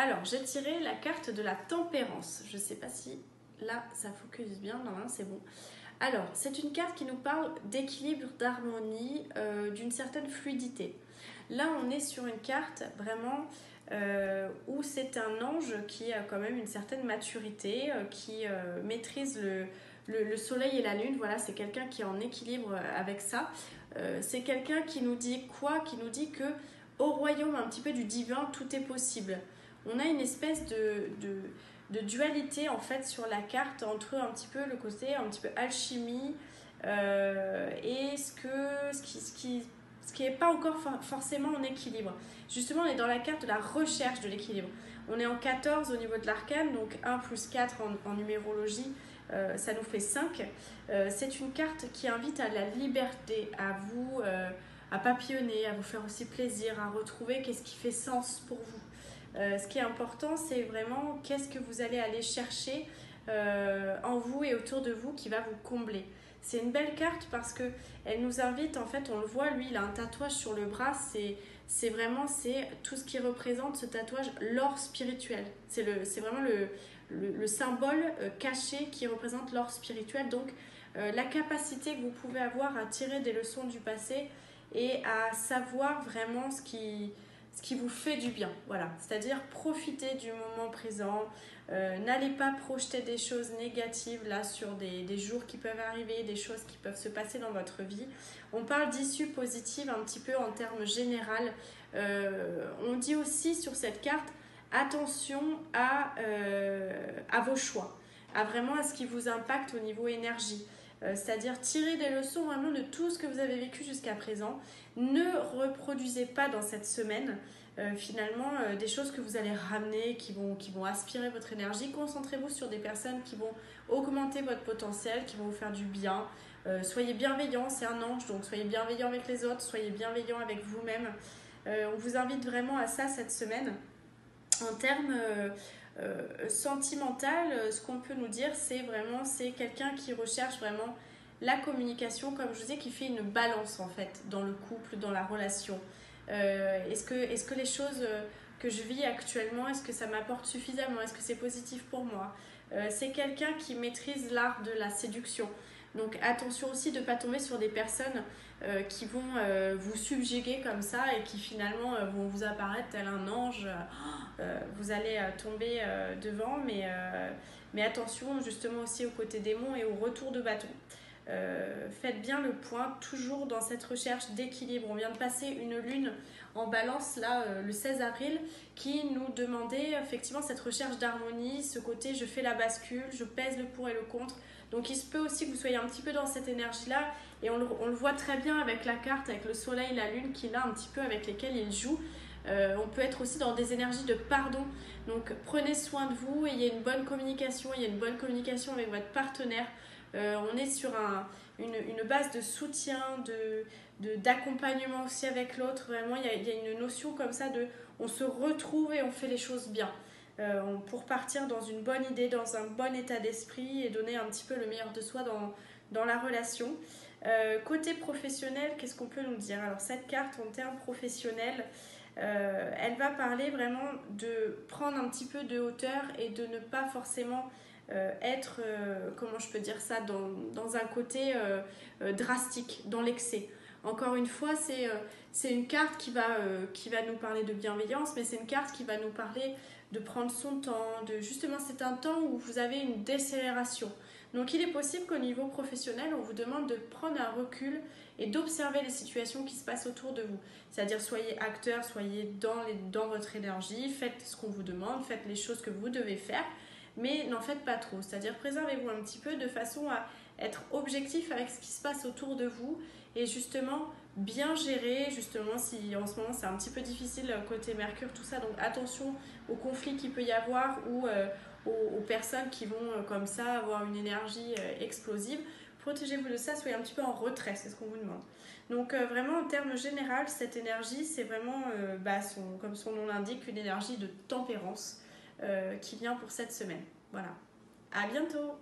Alors, j'ai tiré la carte de la tempérance. Je ne sais pas si là, ça focus bien. Normalement, c'est bon. Alors, c'est une carte qui nous parle d'équilibre, d'harmonie, d'une certaine fluidité. Là, on est sur une carte vraiment où c'est un ange qui a quand même une certaine maturité, qui maîtrise le soleil et la lune. Voilà, c'est quelqu'un qui est en équilibre avec ça. C'est quelqu'un qui nous dit quoi? Qui nous dit que au royaume un petit peu du divin, tout est possible. On a une espèce de dualité en fait sur la carte entre un petit peu le côté un petit peu alchimie et ce qui n'est pas encore forcément en équilibre. Justement, on est dans la carte de la recherche de l'équilibre. On est en 14 au niveau de l'arcane, donc 1 plus 4 en numérologie, ça nous fait 5. C'est une carte qui invite à la liberté, à vous à papillonner, à vous faire aussi plaisir, à retrouver qu'est-ce qui fait sens pour vous. Ce qui est important, c'est vraiment qu'est-ce que vous allez aller chercher en vous et autour de vous qui va vous combler. C'est une belle carte parce qu'elle nous invite, en fait, on le voit, lui, il a un tatouage sur le bras, c'est vraiment tout ce qui représente ce tatouage, l'or spirituel. C'est vraiment le symbole caché qui représente l'or spirituel. Donc, la capacité que vous pouvez avoir à tirer des leçons du passé et à savoir vraiment ce qui vous fait du bien. Voilà, c'est-à-dire profitez du moment présent. N'allez pas projeter des choses négatives là sur des jours qui peuvent arriver, des choses qui peuvent se passer dans votre vie. On parle d'issue positive un petit peu en termes général. On dit aussi sur cette carte, attention à vos choix, à ce qui vous impacte au niveau énergie. C'est-à-dire tirer des leçons vraiment de tout ce que vous avez vécu jusqu'à présent. Ne reproduisez pas dans cette semaine finalement des choses que vous allez ramener, qui vont aspirer votre énergie. Concentrez-vous sur des personnes qui vont augmenter votre potentiel, qui vont vous faire du bien. Soyez bienveillants, c'est un ange, donc soyez bienveillants avec les autres, soyez bienveillants avec vous-même. On vous invite vraiment à ça cette semaine. En termes sentimental, ce qu'on peut nous dire, c'est quelqu'un qui recherche vraiment la communication, comme je vous disais, qui fait une balance en fait dans le couple, dans la relation. Est-ce que les choses que je vis actuellement, est-ce que ça m'apporte suffisamment? Est-ce que c'est positif pour moi? C'est quelqu'un qui maîtrise l'art de la séduction. Donc attention aussi de ne pas tomber sur des personnes qui vont vous subjuguer comme ça et qui finalement vont vous apparaître tel un ange. Vous allez tomber devant, mais attention justement aussi au côté démon et au retour de bâton. Faites bien le point, toujours dans cette recherche d'équilibre. On vient de passer une lune en balance là le 16 avril qui nous demandait effectivement cette recherche d'harmonie, ce côté je fais la bascule, je pèse le pour et le contre. Donc il se peut aussi que vous soyez un petit peu dans cette énergie là et on le voit très bien avec la carte, avec le soleil, la lune qu'il a un petit peu avec lesquels il joue. On peut être aussi dans des énergies de pardon. Donc prenez soin de vous et il y a une bonne communication, avec votre partenaire. On est sur une base de soutien, d'accompagnement aussi avec l'autre. Vraiment, il y a une notion comme ça on se retrouve et on fait les choses bien. Pour partir dans une bonne idée, dans un bon état d'esprit et donner un petit peu le meilleur de soi dans la relation. Côté professionnel, qu'est-ce qu'on peut nous dire? Alors cette carte en termes professionnels, elle va parler vraiment de prendre un petit peu de hauteur et de ne pas forcément être, comment je peux dire ça, dans un côté drastique, dans l'excès. Encore une fois, c'est une carte qui va nous parler de bienveillance, mais c'est une carte qui va nous parler de prendre son temps, justement c'est un temps où vous avez une décélération. Donc il est possible qu'au niveau professionnel, on vous demande de prendre un recul et d'observer les situations qui se passent autour de vous. C'est-à-dire soyez acteur, soyez dans votre énergie, faites ce qu'on vous demande, faites les choses que vous devez faire, mais n'en faites pas trop. C'est-à-dire préservez-vous un petit peu de façon à être objectif avec ce qui se passe autour de vous et justement bien gérer, justement si en ce moment c'est un petit peu difficile côté Mercure, tout ça, donc attention aux conflits qu'il peut y avoir ou aux personnes qui vont comme ça avoir une énergie explosive. Protégez-vous de ça, soyez un petit peu en retrait, c'est ce qu'on vous demande. Donc vraiment en termes généraux, cette énergie c'est vraiment, comme son nom l'indique, une énergie de tempérance qui vient pour cette semaine. Voilà, à bientôt.